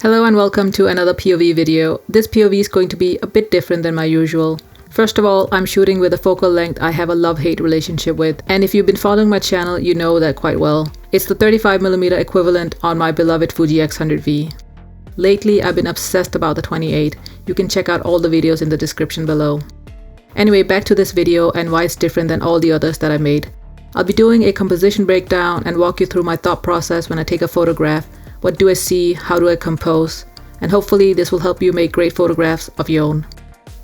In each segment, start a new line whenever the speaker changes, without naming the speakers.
Hello and welcome to another POV video. This POV is going to be a bit different than my usual. First of all, I'm shooting with a focal length I have a love-hate relationship with, and if you've been following my channel, you know that quite well. It's the 35mm equivalent on my beloved Fuji X100V. Lately, I've been obsessed about the 28. You can check out all the videos in the description below. Anyway, back to this video and why it's different than all the others that I made. I'll be doing a composition breakdown and walk you through my thought process when I take a photograph. What do I see? How do I compose? And hopefully this will help you make great photographs of your own.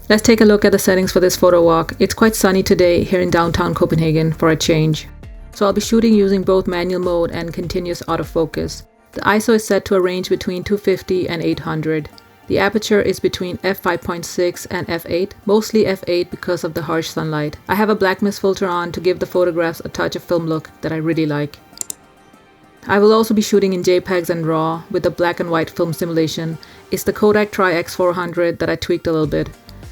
Let's take a look at the settings for this photo walk. It's quite sunny today here in downtown Copenhagen for a change. So I'll be shooting using both manual mode and continuous autofocus. The ISO is set to a range between 250 and 800. The aperture is between f5.6 and f8, mostly f8 because of the harsh sunlight. I have a black mist filter on to give the photographs a touch of film look that I really like. I will also be shooting in JPEGs and RAW with the black and white film simulation. It's the Kodak Tri-X400 that I tweaked a little bit.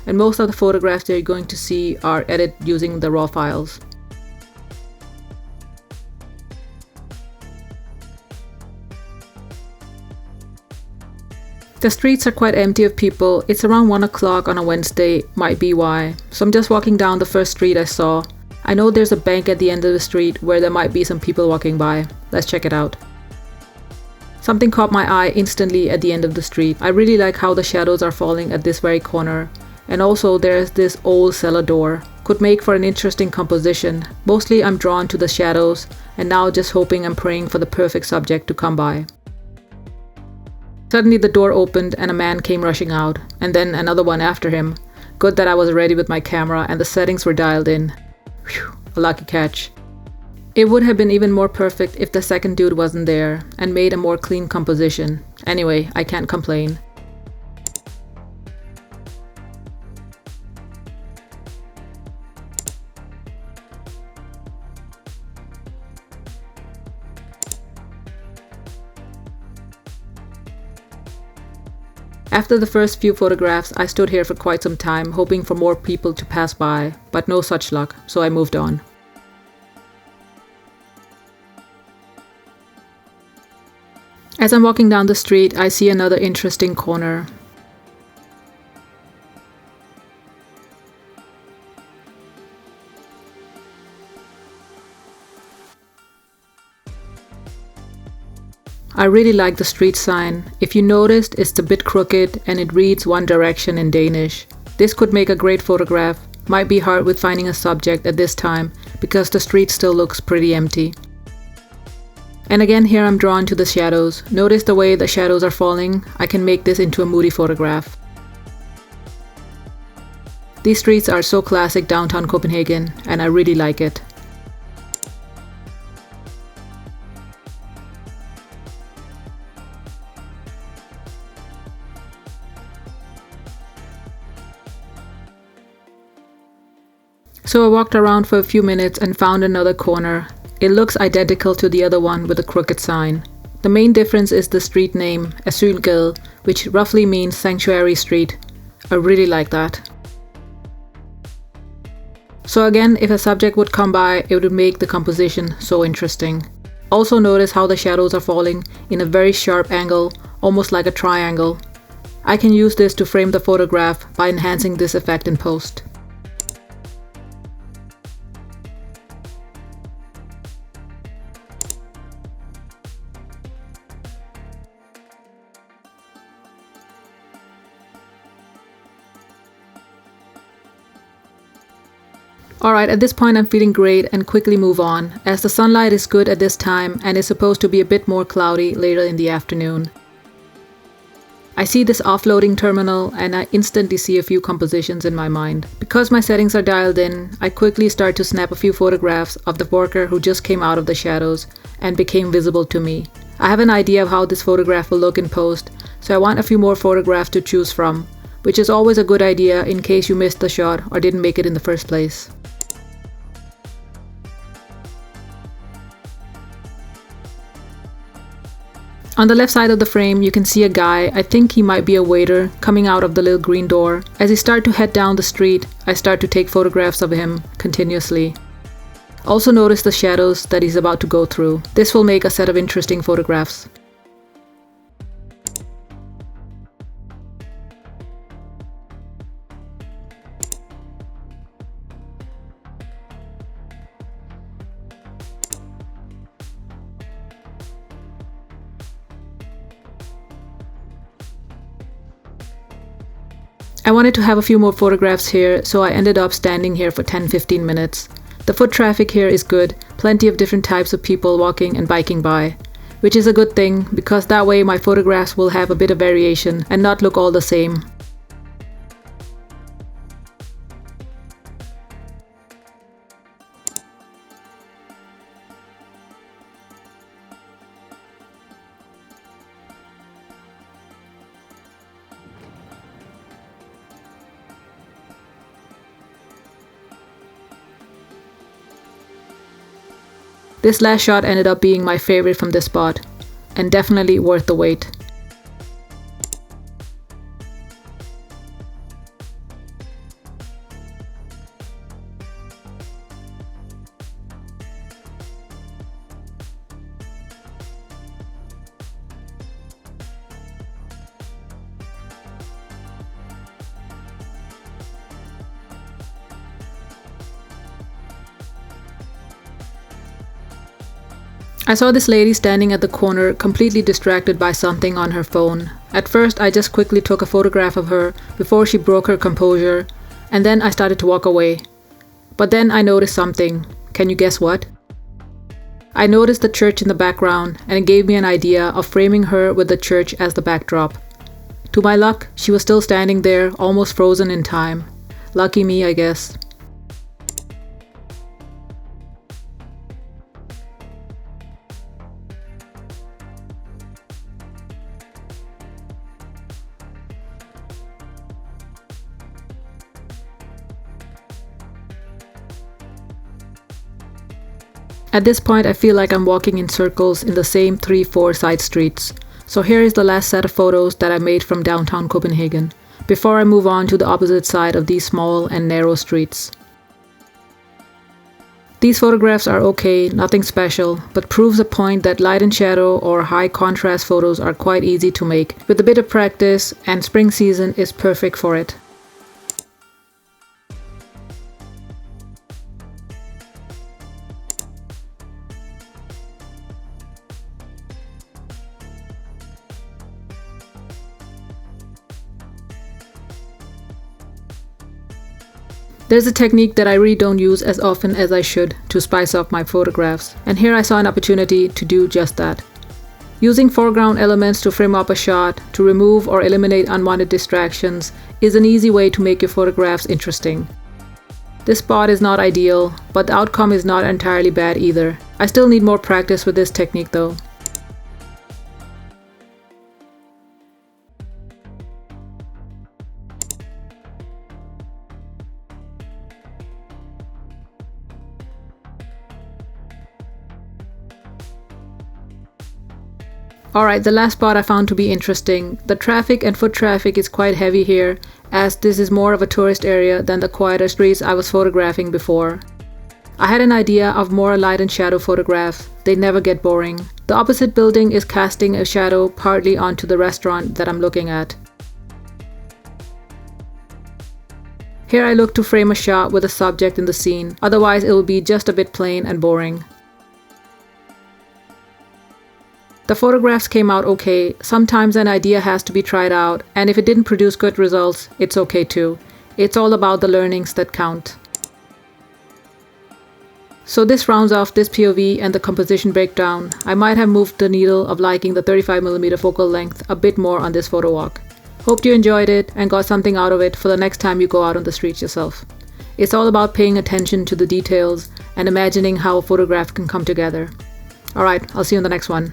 And most of the photographs that you're going to see are edited using the RAW files. The streets are quite empty of people. It's around 1 o'clock on a Wednesday, might be why. So I'm just walking down the first street I saw. I know there's a bank at the end of the street where there might be some people walking by. Let's check it out. Something caught my eye instantly at the end of the street. I really like how the shadows are falling at this very corner. And also there's this old cellar door. Could make for an interesting composition. Mostly I'm drawn to the shadows and now just hoping and praying for the perfect subject to come by. Suddenly the door opened and a man came rushing out, and then another one after him. Good that I was ready with my camera and the settings were dialed in. Whew, a lucky catch. It would have been even more perfect if the second dude wasn't there and made a more clean composition. Anyway, I can't complain. After the first few photographs, I stood here for quite some time, hoping for more people to pass by, but no such luck, so I moved on. As I'm walking down the street, I see another interesting corner. I really like the street sign. If you noticed, it's a bit crooked and it reads one direction in Danish. This could make a great photograph. Might be hard with finding a subject at this time because the street still looks pretty empty. And again, here I'm drawn to the shadows. Notice the way the shadows are falling. I can make this into a moody photograph. These streets are so classic downtown Copenhagen and I really like it. So I walked around for a few minutes and found another corner. It looks identical to the other one with a crooked sign. The main difference is the street name, Asylgade, which roughly means sanctuary street. I really like that. So again, if a subject would come by, it would make the composition so interesting. Also notice how the shadows are falling in a very sharp angle, almost like a triangle. I can use this to frame the photograph by enhancing this effect in post. Alright, at this point I'm feeling great and quickly move on, as the sunlight is good at this time and is supposed to be a bit more cloudy later in the afternoon. I see this offloading terminal and I instantly see a few compositions in my mind. Because my settings are dialed in, I quickly start to snap a few photographs of the worker who just came out of the shadows and became visible to me. I have an idea of how this photograph will look in post, so I want a few more photographs to choose from, which is always a good idea in case you missed the shot or didn't make it in the first place. On the left side of the frame, you can see a guy, I think he might be a waiter, coming out of the little green door. As he starts to head down the street, I start to take photographs of him continuously. Also notice the shadows that he's about to go through. This will make a set of interesting photographs. I wanted to have a few more photographs here, so I ended up standing here for 10-15 minutes. The foot traffic here is good, plenty of different types of people walking and biking by, which is a good thing because that way my photographs will have a bit of variation and not look all the same. This last shot ended up being my favorite from this spot, and definitely worth the wait. I saw this lady standing at the corner, completely distracted by something on her phone. At first, I just quickly took a photograph of her before she broke her composure, and then I started to walk away. But then I noticed something. Can you guess what? I noticed the church in the background, and it gave me an idea of framing her with the church as the backdrop. To my luck, she was still standing there, almost frozen in time. Lucky me, I guess. At this point, I feel like I'm walking in circles in the same 3-4 side streets. So here is the last set of photos that I made from downtown Copenhagen, before I move on to the opposite side of these small and narrow streets. These photographs are okay, nothing special, but proves a point that light and shadow or high contrast photos are quite easy to make with a bit of practice, and spring season is perfect for it. There's a technique that I really don't use as often as I should to spice up my photographs, and here I saw an opportunity to do just that. Using foreground elements to frame up a shot, to remove or eliminate unwanted distractions, is an easy way to make your photographs interesting. This spot is not ideal, but the outcome is not entirely bad either. I still need more practice with this technique though. Alright, the last spot I found to be interesting. The traffic and foot traffic is quite heavy here, as this is more of a tourist area than the quieter streets I was photographing before. I had an idea of more light and shadow photographs. They never get boring. The opposite building is casting a shadow partly onto the restaurant that I'm looking at. Here I look to frame a shot with a subject in the scene, otherwise it will be just a bit plain and boring. The photographs came out okay. Sometimes an idea has to be tried out, and if it didn't produce good results, it's okay too. It's all about the learnings that count. So this rounds off this POV and the composition breakdown. I might have moved the needle of liking the 35mm focal length a bit more on this photo walk. Hope you enjoyed it and got something out of it for the next time you go out on the streets yourself. It's all about paying attention to the details and imagining how a photograph can come together. Alright, I'll see you in the next one.